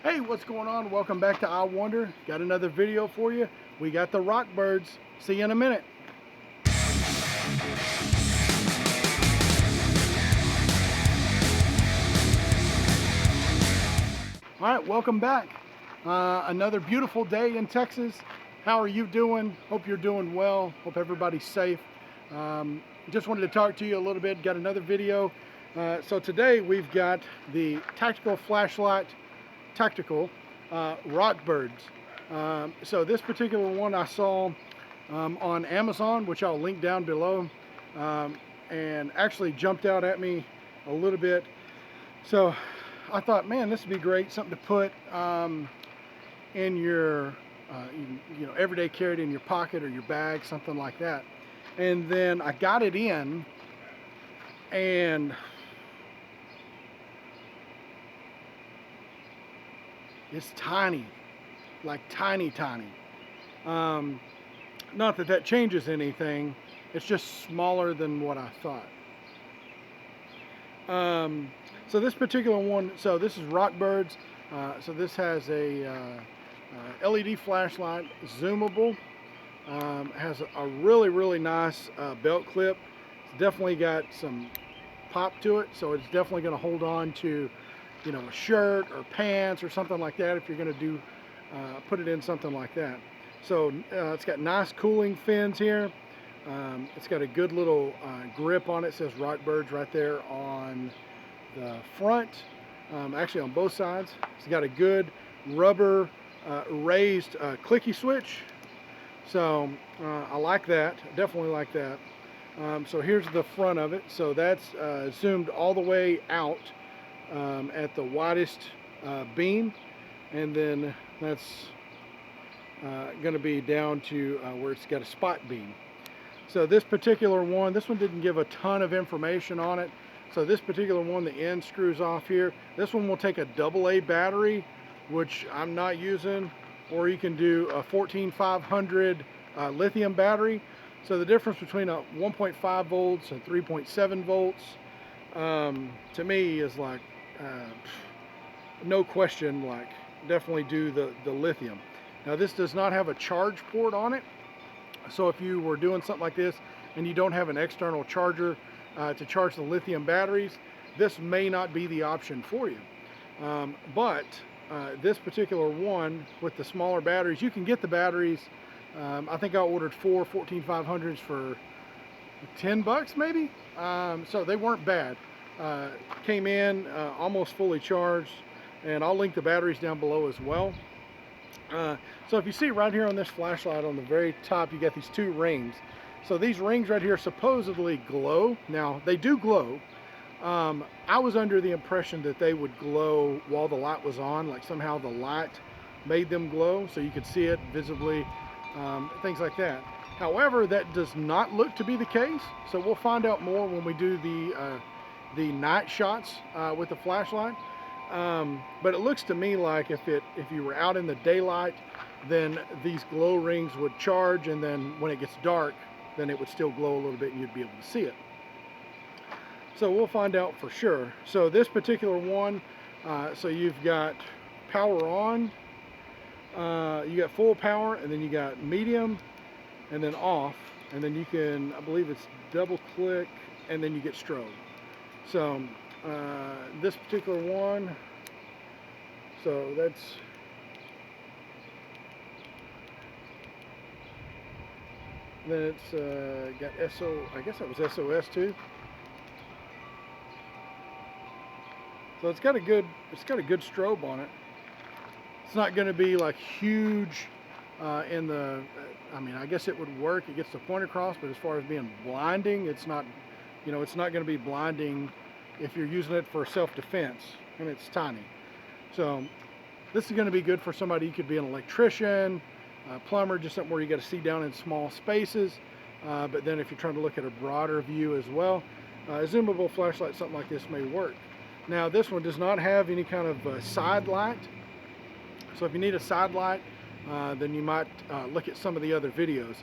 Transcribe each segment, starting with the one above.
Hey, what's going on? Welcome back to I Wonder. Got another video for you. We got the Rockbirds. See you in a minute. All right, welcome back. Another beautiful day in Texas. How are you doing? Hope you're doing well. Hope everybody's safe. Just wanted to talk to you a little bit. Got another video. So today we've got the tactical flashlight, Rockbirds. So this particular one I saw on Amazon, which I'll link down below, and actually jumped out at me a little bit. So I thought, man, this would be great, something to put in your everyday carry it in your pocket or your bag, something like that. And then I got it in, and it's tiny, like tiny. Not that that changes anything, it's just smaller than what I thought. So this particular one, so this is Rockbirds. So this has a LED flashlight, zoomable. Has a really nice belt clip. It's definitely got some pop to it, so it's definitely going to hold on to, a shirt or pants or something like that if you're going to do put it in something like that. So it's got nice cooling fins here. It's got a good little grip on it. It says Rockbirds right there on the front, actually on both sides. It's got a good rubber raised clicky switch. So I like that, definitely like that. So here's the front of it. So that's zoomed all the way out at the widest beam, and then that's going to be down to where it's got a spot beam. So this particular one, this one didn't give a ton of information on it. So this particular one, the end screws off here. This one will take a AA battery, which I'm not using, or you can do a 14500 lithium battery. So the difference between a 1.5 volts and 3.7 volts to me is like no question, like definitely do the lithium. Now this does not have a charge port on it, so if you were doing something like this and you don't have an external charger to charge the lithium batteries, this may not be the option for you. But this particular one with the smaller batteries, you can get the batteries. I think I ordered 4 14500s for 10 bucks maybe. So they weren't bad. Came in almost fully charged, and I'll link the batteries down below as well. So if you see right here on this flashlight on the very top, you got these two rings. So these rings right here supposedly glow. Now they do glow. I was under the impression that they would glow while the light was on, like somehow the light made them glow so you could see it visibly, things like that. However, that does not look to be the case, so we'll find out more when we do the night shots with the flashlight. But it looks to me like if you were out in the daylight, then these glow rings would charge, and then when it gets dark, then it would still glow a little bit and you'd be able to see it. So we'll find out for sure. So this particular one, so you've got power on, you got full power, and then you got medium, and then off, and then you can, I believe it's double click, and then you get strobe. So this particular one, so that's then it's got I guess that was SOS too. So it's got a good strobe on it. It's not going to be like huge in the, I mean, I guess it would work. It gets the point across, but as far as being blinding, it's not, it's not going to be blinding if you're using it for self-defense, and it's tiny. So this is going to be good for somebody. You could be an electrician, a plumber, just something where you got to see down in small spaces. But then if you're trying to look at a broader view as well, a zoomable flashlight, something like this may work. Now this one does not have any kind of side light. So if you need a side light, then you might look at some of the other videos.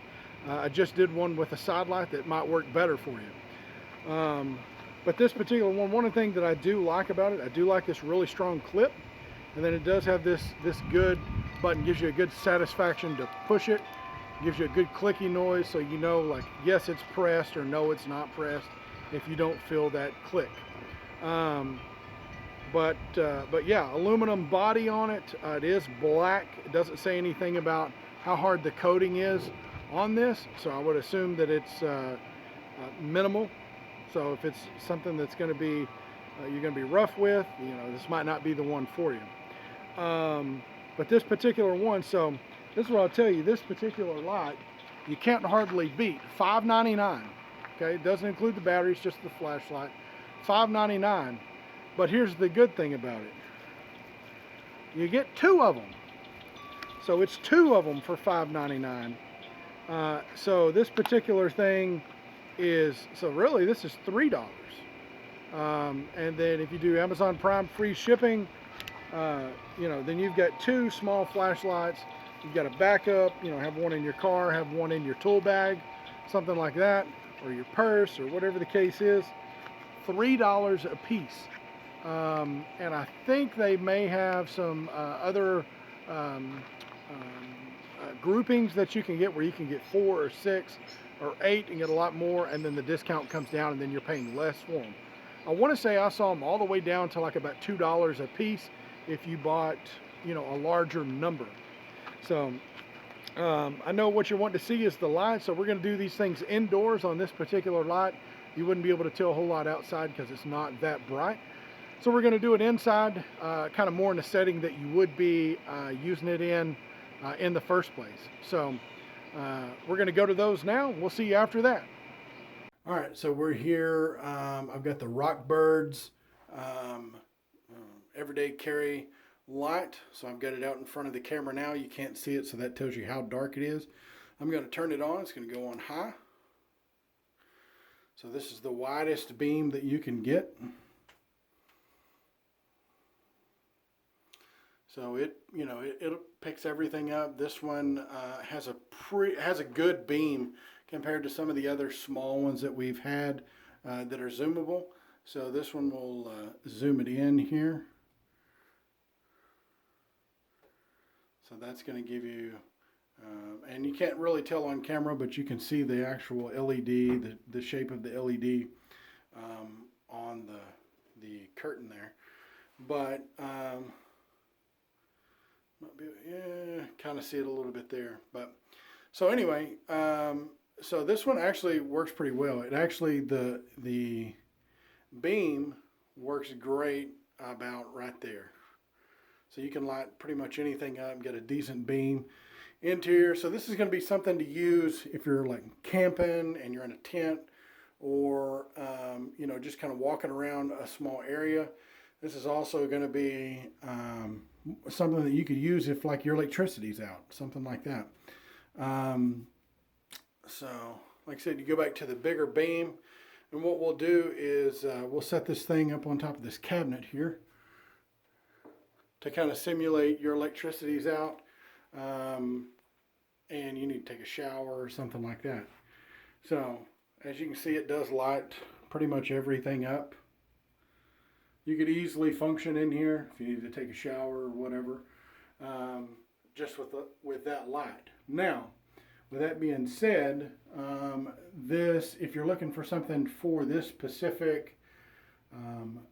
I just did one with a side light that might work better for you. But this particular one of the things that I do like about it, I do like this really strong clip. And then it does have this good button, gives you a good satisfaction to push it, gives you a good clicky noise, so you know, like, yes, it's pressed, or no, it's not pressed, if you don't feel that click. But yeah, aluminum body on it. It is black. It doesn't say anything about how hard the coating is on this, so I would assume that it's minimal. So if it's something that's going to be you're going to be rough with, you know, this might not be the one for you. But this particular one, so this is what I'll tell you, this particular light, you can't hardly beat. $5.99. Okay, it doesn't include the batteries, just the flashlight. $5.99. But here's the good thing about it. You get 2 of them. So it's 2 of them for $5.99. So this particular thing is, so really this is $3. And then if you do Amazon Prime free shipping, you know, then you've got 2 small flashlights. You've got a backup, you know, have one in your car, have one in your tool bag, something like that, or your purse, or whatever the case is. $3 a piece. And I think they may have some other groupings that you can get, where you can get 4 or 6 or 8 and get a lot more, and then the discount comes down and then you're paying less for them. I want to say I saw them all the way down to like about $2 a piece if you bought, you know, a larger number. So I know what you want to see is the light, so we're going to do these things indoors on this particular light. You wouldn't be able to tell a whole lot outside because it's not that bright. So we're going to do it inside, kind of more in the setting that you would be using it in the first place. So we're going to go to those now. We'll see you after that. All right, so we're here. I've got the Rockbirds everyday carry light. So I've got it out in front of the camera now. You can't see it, so that tells you how dark it is. I'm going to turn it on. It's going to go on high. So this is the widest beam that you can get. So it, you know, it picks everything up. This one has a good beam compared to some of the other small ones that we've had that are zoomable. So this one will zoom it in here. So that's going to give you, and you can't really tell on camera, but you can see the actual LED, the shape of the LED on the curtain there. But yeah, kind of see it a little bit there. But so anyway, so this one actually works pretty well. It actually, the beam works great about right there. So you can light pretty much anything up and get a decent beam into here. So this is going to be something to use if you're like camping and you're in a tent, or you know, just kind of walking around a small area. This is also going to be something that you could use if like your electricity's out, something like that. So like I said, you go back to the bigger beam, and what we'll do is we'll set this thing up on top of this cabinet here to kind of simulate your electricity's out, and you need to take a shower or something like that. So as you can see, it does light pretty much everything up. You could easily function in here if you need to take a shower or whatever, just with that light. Now, with that being said, this, if you're looking for something for this specific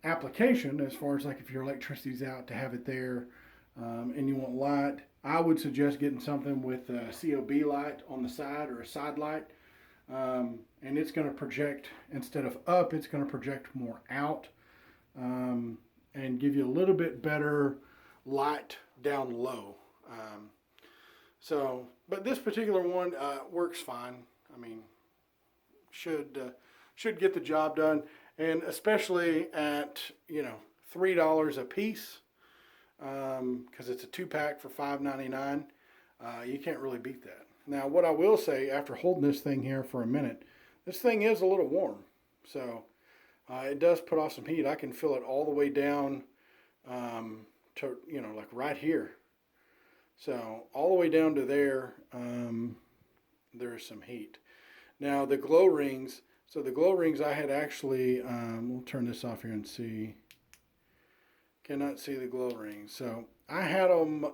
application, as far as like if your electricity's out, to have it there, and you want light, I would suggest getting something with a COB light on the side, or a side light, and it's going to project, instead of up, it's going to project more out, and give you a little bit better light down low. So, but this particular one works fine. I mean, should get the job done, and especially at, you know, $3 a piece, because it's a 2-pack for $5.99. You can't really beat that. Now, what I will say, after holding this thing here for a minute, this thing is a little warm, so it does put off some heat. I can feel it all the way down to, you know, like right here. So all the way down to there, there's some heat. Now the glow rings, so the glow rings I had actually, we'll turn this off here and see. Cannot see the glow rings. So I had them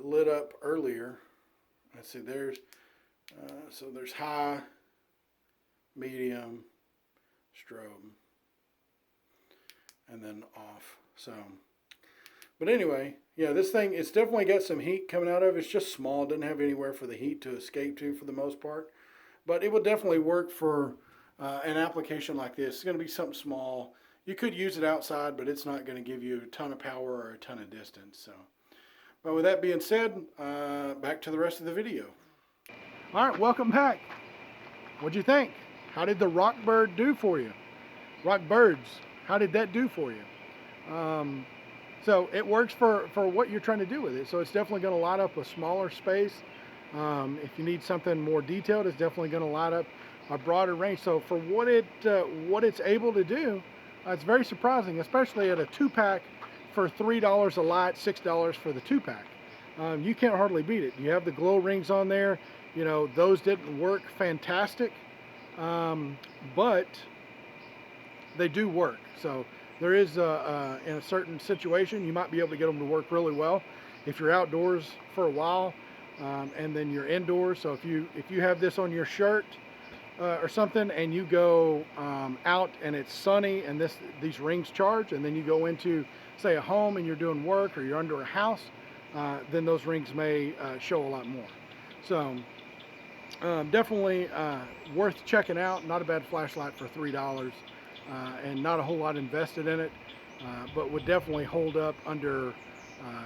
lit up earlier. Let's see, there's so there's high, medium, strobe, and then off. So, but anyway, yeah, this thing, it's definitely got some heat coming out of it. It's just small, doesn't have anywhere for the heat to escape to for the most part. But it will definitely work for an application like this. It's going to be something small. You could use it outside, but it's not going to give you a ton of power or a ton of distance. So, but with that being said, back to the rest of the video. All right, welcome back. What'd you think? How did the Rockbird do for you? Rockbirds, how did that do for you? So it works for what you're trying to do with it. So it's definitely going to light up a smaller space. If you need something more detailed, it's definitely going to light up a broader range. So for what it's able to do, it's very surprising, especially at a 2-pack for $3 a light, $6 for the 2-pack. You can't hardly beat it. You have the glow rings on there. You know, those didn't work fantastic, but they do work. So there is, in a certain situation, you might be able to get them to work really well if you're outdoors for a while, and then you're indoors. So if you have this on your shirt or something, and you go out and it's sunny and these rings charge, and then you go into, say, a home and you're doing work, or you're under a house, then those rings may show a lot more. So definitely worth checking out. Not a bad flashlight for $3, and not a whole lot invested in it, but would definitely hold up under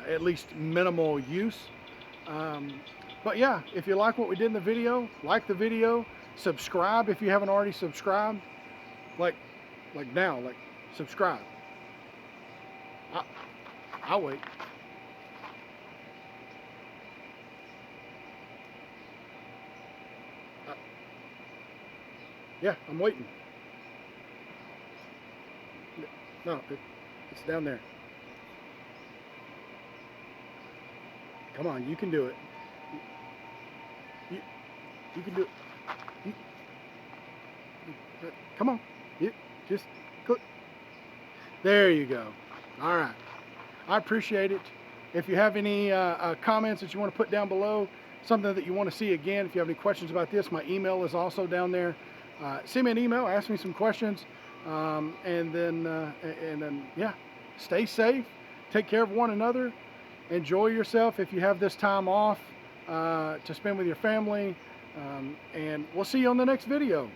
at least minimal use. But yeah, if you like what we did in the video, like the video, subscribe if you haven't already subscribed. Like now, subscribe. I'll wait. Yeah, I'm waiting. No, it's down there. Come on, you can do it. You can do it. Come on. You just click. There you go. All right. I appreciate it. If you have any comments that you want to put down below, something that you want to see again, if you have any questions about this, my email is also down there. Send me an email, ask me some questions, and then yeah, stay safe, take care of one another, enjoy yourself if you have this time off to spend with your family, and we'll see you on the next video.